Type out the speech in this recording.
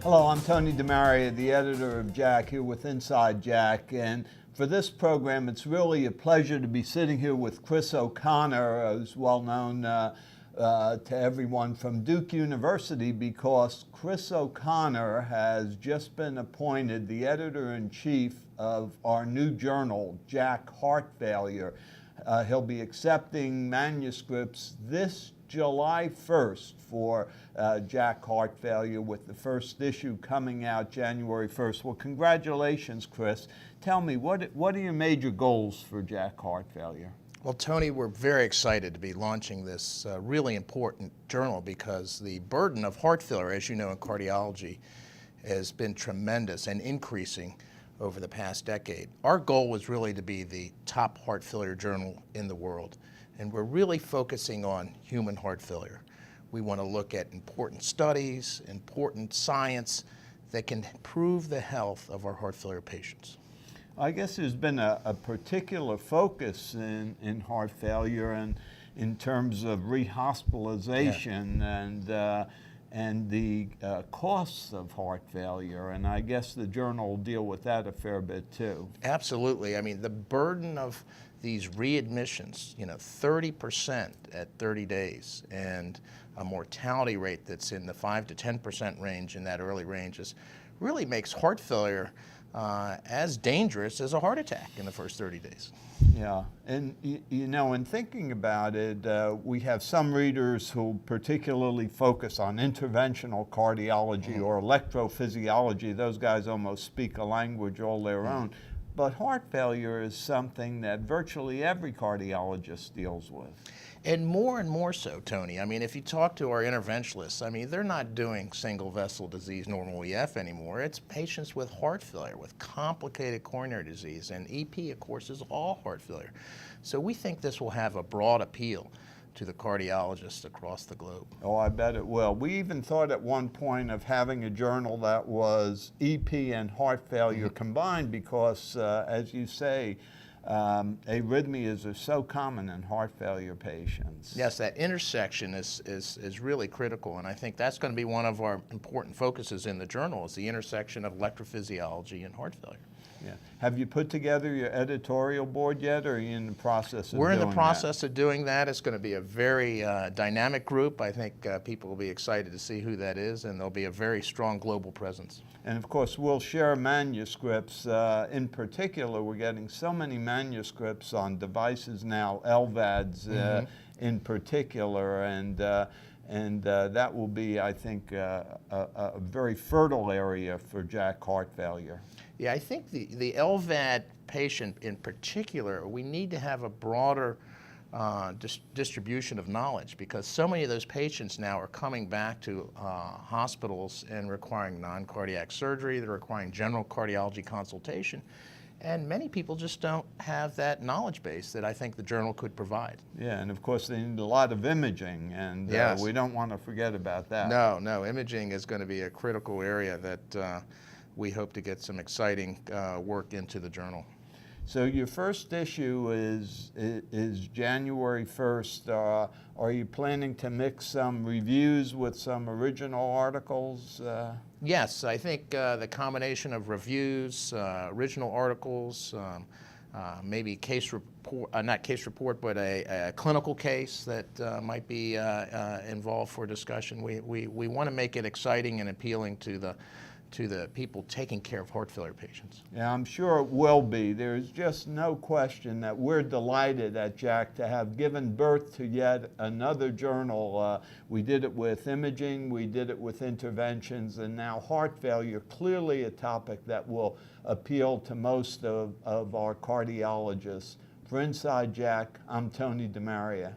Hello, I'm Tony DeMaria, the editor of JACC, here with Inside JACC. And for this program, it's really a pleasure to be sitting here with Chris O'Connor, who's well known to everyone from Duke University, because Chris O'Connor has just been appointed the editor-in-chief of our new journal, JACC Heart Failure. He'll be accepting manuscripts this July 1st for JACC Heart Failure, with the first issue coming out January 1st. Well, congratulations, Chris. Tell me, what are your major goals for JACC Heart Failure? Well, Tony, we're very excited to be launching this really important journal, because the burden of heart failure, as you know, in cardiology, has been tremendous and increasing over the past decade. Our goal was really to be the top heart failure journal in the world, and we're really focusing on human heart failure. We want to look at important studies, important science that can improve the health of our heart failure patients. I guess there's been a particular focus in heart failure and in terms of rehospitalization and the costs of heart failure, and I guess the journal will deal with that a fair bit too. Absolutely. I mean, the burden of these readmissions, 30% at 30 days, and a mortality rate that's in the 5 to 10% range, in that early ranges, really makes heart failure as dangerous as a heart attack in the first 30 days. Yeah, and in thinking about it, we have some readers who particularly focus on interventional cardiology or electrophysiology. Those guys almost speak a language all their own. But heart failure is something that virtually every cardiologist deals with. And more so, Tony. I mean, if you talk to our interventionalists, I mean, they're not doing single vessel disease, normal EF anymore. It's patients with heart failure, with complicated coronary disease, and EP, of course, is all heart failure. So we think this will have a broad appeal to the cardiologists across the globe. Oh, I bet it will. We even thought at one point of having a journal that was EP and heart failure combined, because, as you say, arrhythmias are so common in heart failure patients. Yes, that intersection is really critical, and I think that's going to be one of our important focuses in the journal, is the intersection of electrophysiology and heart failure. Yeah. Have you put together your editorial board yet, or are you in the process of doing that? We're in the process of doing that. It's going to be a very dynamic group. I think people will be excited to see who that is, and there'll be a very strong global presence. And of course, we'll share manuscripts. In particular, we're getting so many manuscripts on devices now, LVADs in particular, and that will be, I think, a very fertile area for JACC Heart Failure. Yeah, I think the LVAD patient in particular, we need to have a broader distribution of knowledge, because so many of those patients now are coming back to hospitals and requiring non-cardiac surgery. They're requiring general cardiology consultation. And many people just don't have that knowledge base that I think the journal could provide. Yeah, and of course they need a lot of imaging, and yes, we don't want to forget about that. No, imaging is going to be a critical area that we hope to get some exciting work into the journal. So your first issue is January 1st. Are you planning to mix some reviews with some original articles? Yes, I think the combination of reviews, original articles, maybe case report, not case report, but a clinical case that might be involved for discussion. We want to make it exciting and appealing to the people taking care of heart failure patients. Yeah, I'm sure it will be. There's just no question that we're delighted at JACC to have given birth to yet another journal. We did it with imaging, we did it with interventions, and now heart failure, clearly a topic that will appeal to most of our cardiologists. For Inside JACC, I'm Tony DeMaria.